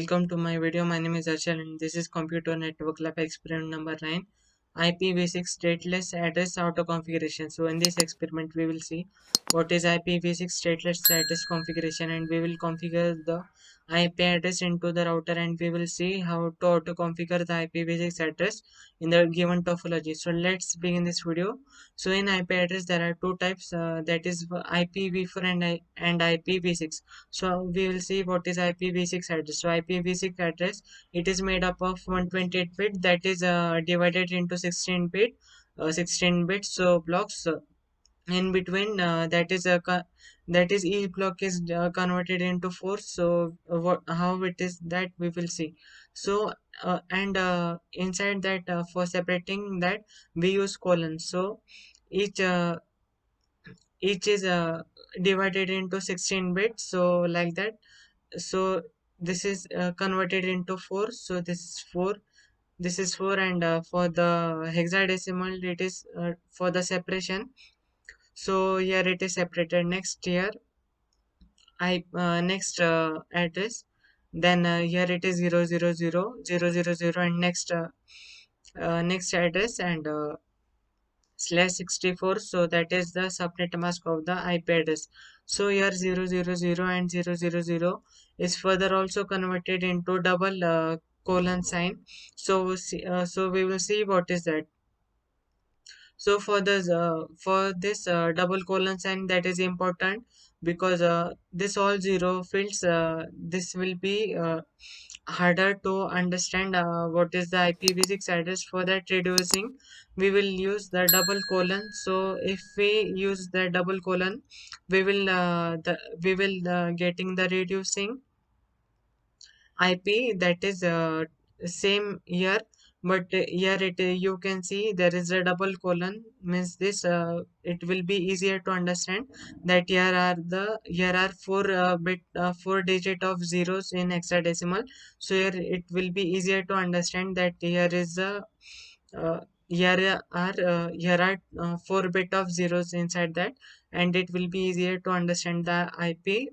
welcome to my video. My name is Arshal and this is Computer Network Lab experiment number 9, IPv6 stateless address auto configuration. So in this experiment we will see what is IPv6 stateless address configuration, and we will configure the IP address into the router, and we will see how to auto configure the IPv6 address in the given topology. So let's begin this video. So in IP address there are two types, that is IPv4 and IPv6. So we will see what is IPv6 address. So IPv6 address, it is made up of 128 bit, that is divided into 16 bits so blocks, in between, that is each block is converted into 4. So what how it is that we will see. So and inside that, for separating that, we use colon. So each uh, each is divided into 16 bits, so like that. So this is converted into 4, so this is 4, and for the hexadecimal it is for the separation. So here it is separated. Next here I next address, then here it is 000 and next address, and /64, so that is the subnet mask of the IP address. So here 000 and 000 is further also converted into double colon sign. So we will see what is that. So for this double colon sign, that is important, because this all zero fields, this will be harder to understand what is the IPv6 address. For that reducing, we will use the double colon. So if we use the double colon, we will getting the reducing IP, that is same here, but here you can see there is a double colon, means this it will be easier to understand that here are 4 digit of zeros in hexadecimal. So here it will be easier to understand that here are 4 bit of zeros inside that, and it will be easier to understand the IP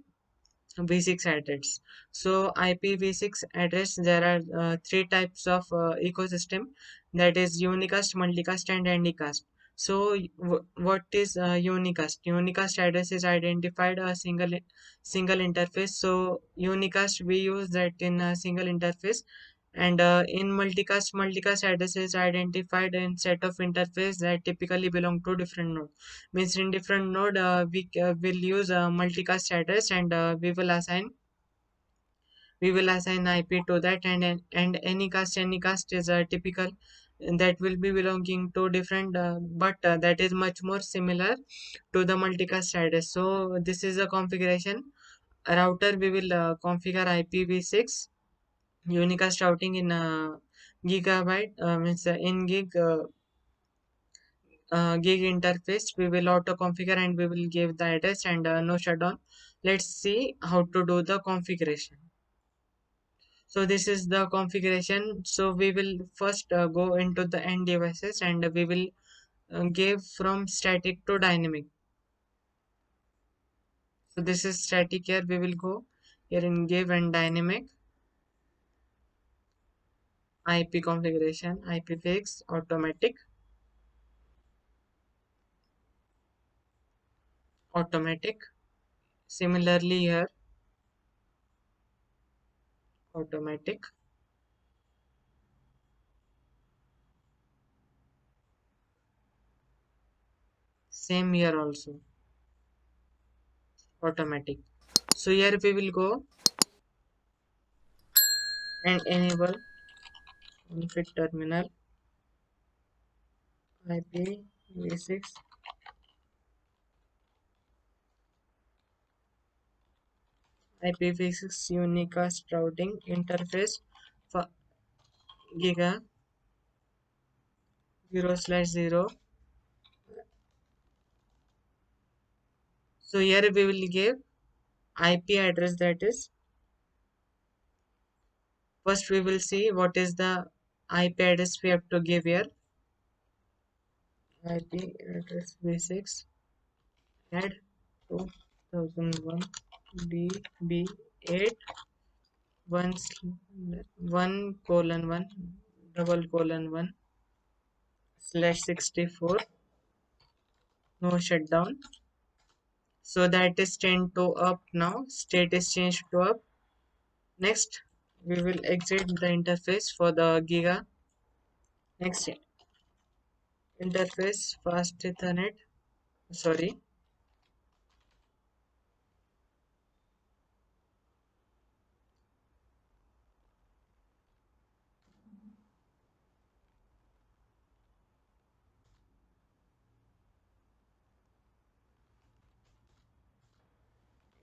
V6 address. So IPv6 address, there are three types of ecosystem, that is unicast, multicast, and anycast. So what is unicast? Unicast address is identified a single interface. So unicast, we use that in a single interface, and in multicast address is identified in set of interface that typically belong to different node. Means in different node, we will use a multicast address, and we will assign IP to that, and any cast is a typical that will be belonging to different, but that is much more similar to the multicast address. So this is a configuration. A router, we will configure IPv6 unicast routing in gigabyte, means in gig interface. We will auto configure, and we will give the address, and no shutdown. Let's see how to do the configuration. So this is the configuration. So we will first go into the end devices, and we will give from static to dynamic. So this is static. Here we will go here in give and dynamic. IP configuration, IPv6 automatic. Similarly here automatic. Same here also automatic. So here we will go and enable config terminal IPv6 IPv6 unicast routing interface for giga 0/0. So here we will give IP address, that is, first we will see what is the IP address we have to give here. IP address v6 add 2001 DB8 one 1:1 double colon 1 slash 64 no shutdown. So that is changed to up now. State is changed to up. Next, we will exit the interface for the Giga. Next, interface fast Ethernet. Sorry,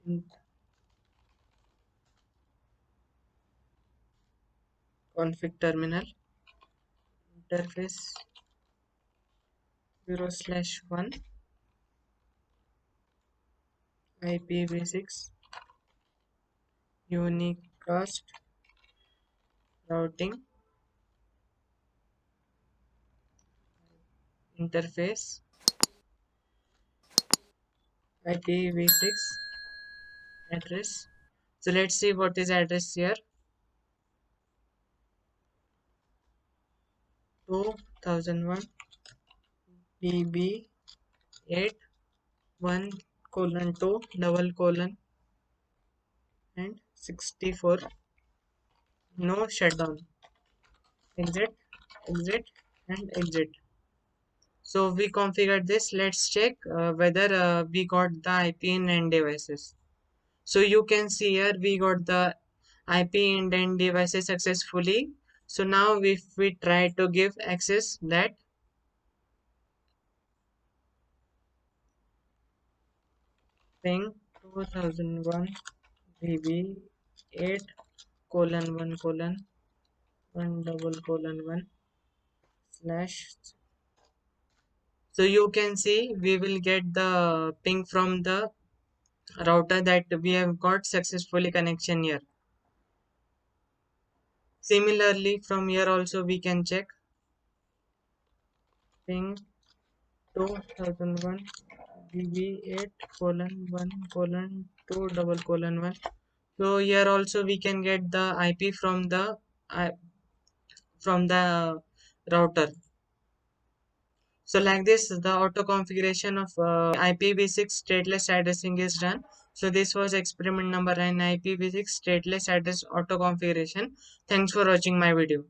in- config terminal. Interface 0/1 IPv6 unicast routing interface IPv6 address. So let's see what is address here. 2001 BB8 1 colon 2 double colon and 64 no shutdown. Exit, exit, and exit. So we configured this. Let's check whether we got the IP in end devices. So you can see here we got the IP in end devices successfully. So now if we try to give access that ping 2001 BB8 colon 1 colon 1 double colon 1 slash. So you can see we will get the ping from the router that we have got successfully connection here. Similarly from here also we can check ping 2001 BB8 colon 1 colon 2 double colon 1. So here also we can get the IP uh, from the router. So like this, the auto configuration of IPv6 stateless addressing is done. So this was experiment number 9 IPv6 stateless address auto configuration. Thanks for watching my video.